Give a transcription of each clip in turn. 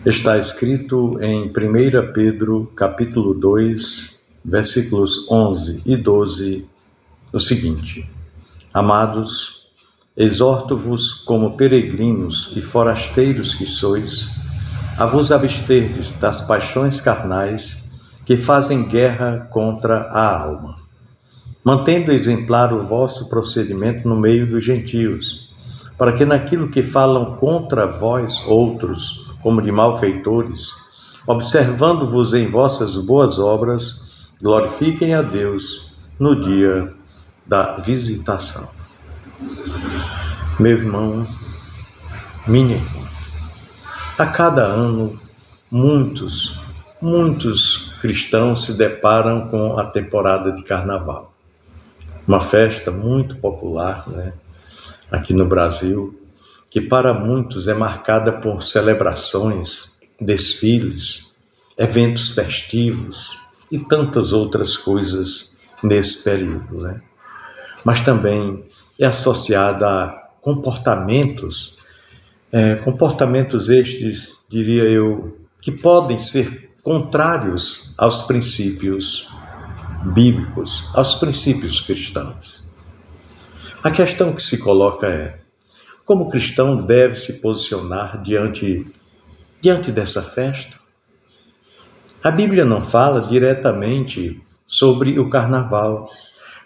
Está escrito em 1 Pedro, capítulo 2, versículos 11 e 12, o seguinte: Amados, exorto-vos como peregrinos e forasteiros que sois, a vos absterdes das paixões carnais que fazem guerra contra a alma, mantendo exemplar o vosso procedimento no meio dos gentios, para que naquilo que falam contra vós outros, como de malfeitores, observando-vos em vossas boas obras, glorifiquem a Deus no dia da visitação. Meu irmão, minha irmã, a cada ano muitos cristãos se deparam com a temporada de carnaval. Uma festa muito popular, aqui no Brasil, que para muitos é marcada por celebrações, desfiles, eventos festivos e tantas outras coisas nesse período, Mas também é associada a comportamentos estes, diria eu, que podem ser contrários aos princípios bíblicos, aos princípios cristãos. A questão que se coloca é: como o cristão deve se posicionar diante dessa festa? A Bíblia não fala diretamente sobre o carnaval,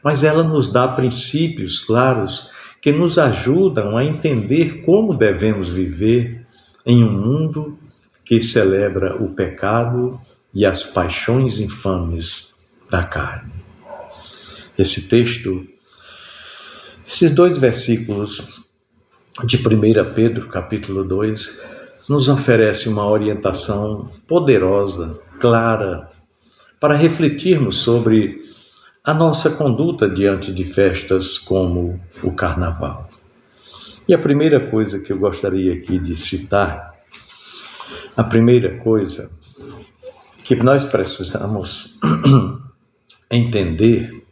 mas ela nos dá princípios claros que nos ajudam a entender como devemos viver em um mundo que celebra o pecado e as paixões infames da carne. Esses dois versículos de 1 Pedro, capítulo 2, nos oferece uma orientação poderosa, clara, para refletirmos sobre a nossa conduta diante de festas como o carnaval. E a primeira coisa que eu gostaria aqui de citar, a primeira coisa que nós precisamos entender,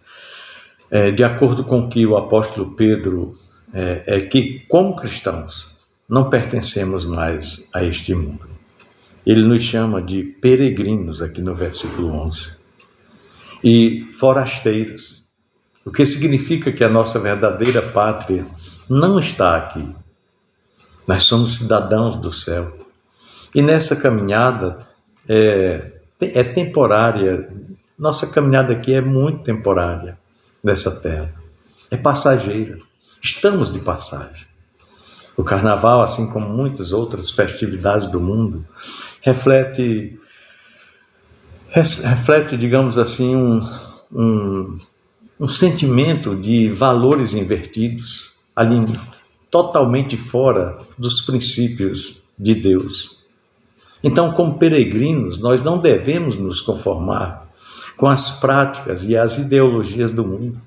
de acordo com o que o apóstolo Pedro é que, como cristãos, não pertencemos mais a este mundo. Ele nos chama de peregrinos, aqui no versículo 11, e forasteiros, o que significa que a nossa verdadeira pátria não está aqui. Nós somos cidadãos do céu. E nessa caminhada é temporária. Nossa caminhada aqui é muito temporária nessa terra. É passageira. Estamos de passagem. O carnaval, assim como muitas outras festividades do mundo, reflete, digamos assim, um sentimento de valores invertidos, ali totalmente fora dos princípios de Deus. Então, como peregrinos, nós não devemos nos conformar com as práticas e as ideologias do mundo,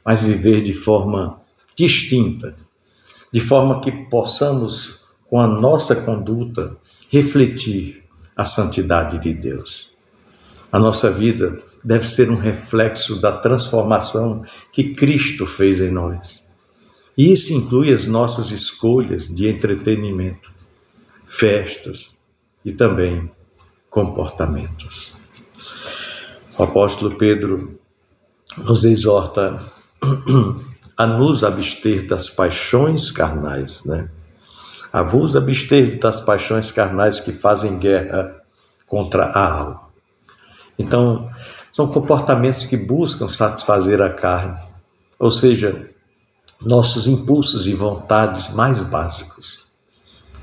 mas viver de forma distinta, de forma que possamos, com a nossa conduta, refletir a santidade de Deus. A nossa vida deve ser um reflexo da transformação que Cristo fez em nós. E isso inclui as nossas escolhas de entretenimento, festas e também comportamentos. O apóstolo Pedro nos exorta a nos abster das paixões carnais, A vos abster das paixões carnais que fazem guerra contra a alma. Então, são comportamentos que buscam satisfazer a carne, ou seja, nossos impulsos e vontades mais básicos.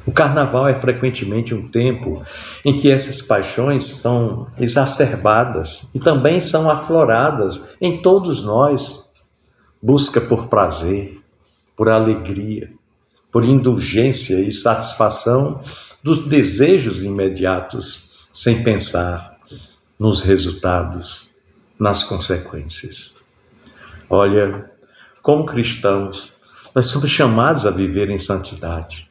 O carnaval é frequentemente um tempo em que essas paixões são exacerbadas e também são afloradas em todos nós. Busca por prazer, por alegria, por indulgência e satisfação dos desejos imediatos, sem pensar nos resultados, nas consequências. Olha, como cristãos, nós somos chamados a viver em santidade.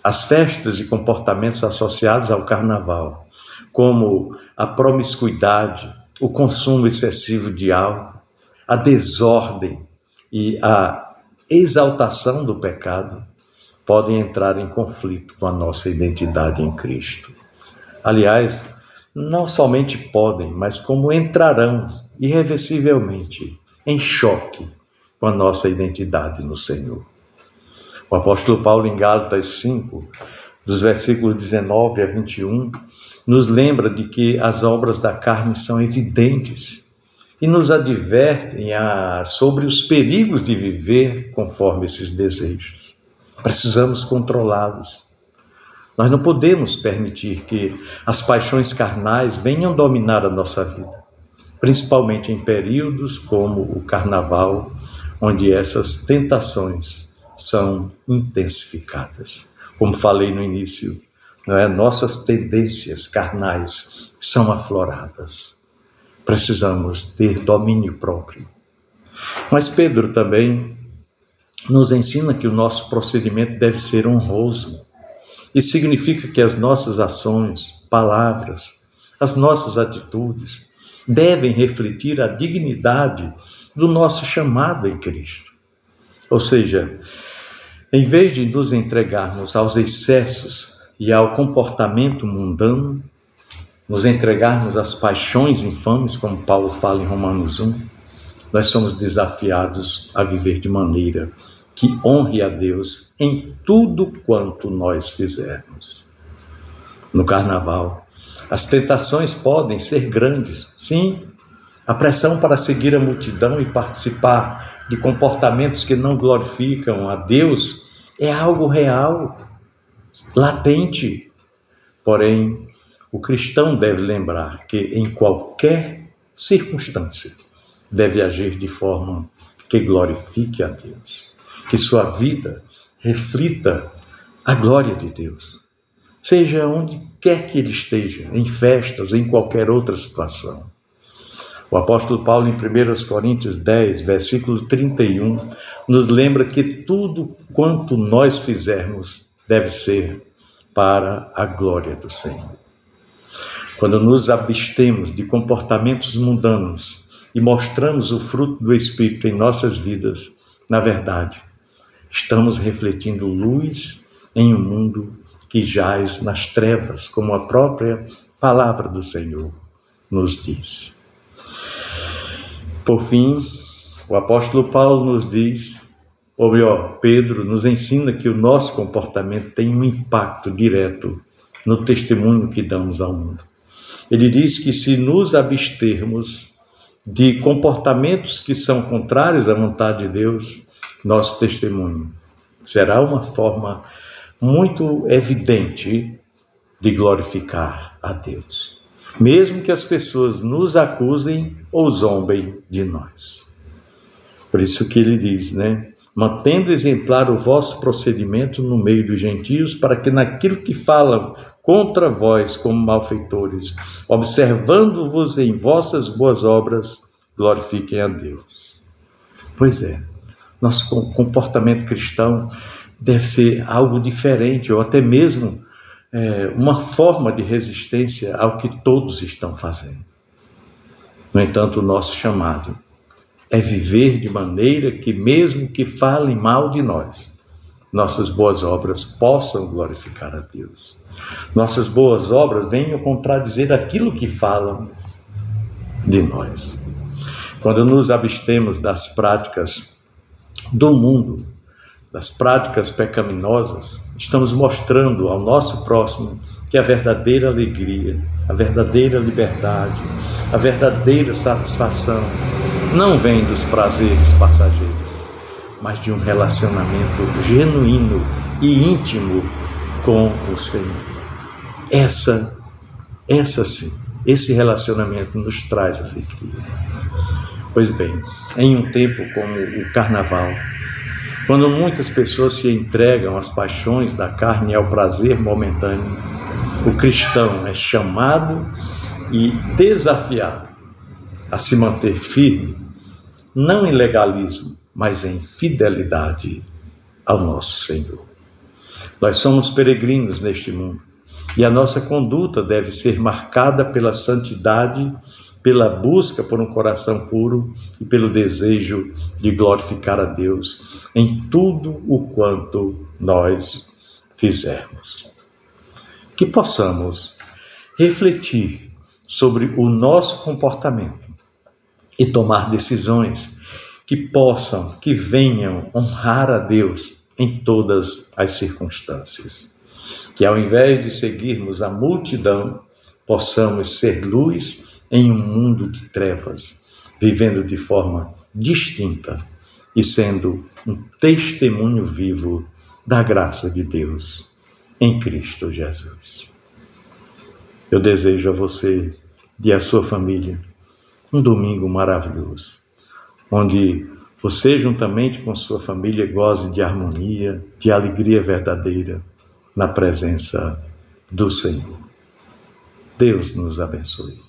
As festas e comportamentos associados ao carnaval, como a promiscuidade, o consumo excessivo de álcool, a desordem e a exaltação do pecado, podem entrar em conflito com a nossa identidade em Cristo. Aliás, não somente podem, mas como entrarão irreversivelmente em choque com a nossa identidade no Senhor. O apóstolo Paulo, em Gálatas 5, dos versículos 19 a 21, nos lembra de que as obras da carne são evidentes e nos advertem sobre os perigos de viver conforme esses desejos. Precisamos controlá-los. Nós não podemos permitir que as paixões carnais venham dominar a nossa vida, principalmente em períodos como o carnaval, onde essas tentações são intensificadas. Como falei no início, nossas tendências carnais são afloradas. Precisamos ter domínio próprio. Mas Pedro também nos ensina que o nosso procedimento deve ser honroso. Isso significa que as nossas ações, palavras, as nossas atitudes devem refletir a dignidade do nosso chamado em Cristo. Ou seja, em vez de nos entregarmos aos excessos e ao comportamento mundano, nos entregarmos às paixões infames, como Paulo fala em Romanos 1, nós somos desafiados a viver de maneira que honre a Deus em tudo quanto nós fizermos. No carnaval, as tentações podem ser grandes, sim. A pressão para seguir a multidão e participar de comportamentos que não glorificam a Deus é algo real, latente. Porém, o cristão deve lembrar que em qualquer circunstância deve agir de forma que glorifique a Deus, que sua vida reflita a glória de Deus, seja onde quer que ele esteja, em festas ou em qualquer outra situação. O apóstolo Paulo, em 1 Coríntios 10, versículo 31, nos lembra que tudo quanto nós fizermos deve ser para a glória do Senhor. Quando nos abstemos de comportamentos mundanos e mostramos o fruto do Espírito em nossas vidas, na verdade, estamos refletindo luz em um mundo que jaz nas trevas, como a própria palavra do Senhor nos diz. Por fim, o apóstolo Paulo nos diz, ou melhor, Pedro nos ensina que o nosso comportamento tem um impacto direto no testemunho que damos ao mundo. Ele diz que se nos abstermos de comportamentos que são contrários à vontade de Deus, nosso testemunho será uma forma muito evidente de glorificar a Deus, mesmo que as pessoas nos acusem ou zombem de nós. Por isso que ele diz, mantendo exemplar o vosso procedimento no meio dos gentios, para que naquilo que falam contra vós como malfeitores, observando-vos em vossas boas obras, glorifiquem a Deus. Pois é, nosso comportamento cristão deve ser algo diferente, ou até mesmo uma forma de resistência ao que todos estão fazendo. No entanto, o nosso chamado é viver de maneira que, mesmo que falem mal de nós, nossas boas obras possam glorificar a Deus. Nossas boas obras venham contradizer aquilo que falam de nós. Quando nos abstemos das práticas do mundo, das práticas pecaminosas, estamos mostrando ao nosso próximo que a verdadeira alegria, a verdadeira liberdade, a verdadeira satisfação não vem dos prazeres passageiros, mas de um relacionamento genuíno e íntimo com o Senhor. Essa sim, esse relacionamento nos traz alegria. Pois bem, em um tempo como o carnaval, quando muitas pessoas se entregam às paixões da carne e ao prazer momentâneo, o cristão é chamado e desafiado a se manter firme, não em legalismo, mas em fidelidade ao nosso Senhor. Nós somos peregrinos neste mundo e a nossa conduta deve ser marcada pela santidade, pela busca por um coração puro e pelo desejo de glorificar a Deus em tudo o quanto nós fizermos. Que possamos refletir sobre o nosso comportamento e tomar decisões que venham honrar a Deus em todas as circunstâncias. Que ao invés de seguirmos a multidão, possamos ser luz em um mundo de trevas, vivendo de forma distinta e sendo um testemunho vivo da graça de Deus em Cristo Jesus. Eu desejo a você e à sua família um domingo maravilhoso, onde você, juntamente com sua família, goze de harmonia, de alegria verdadeira na presença do Senhor. Deus nos abençoe.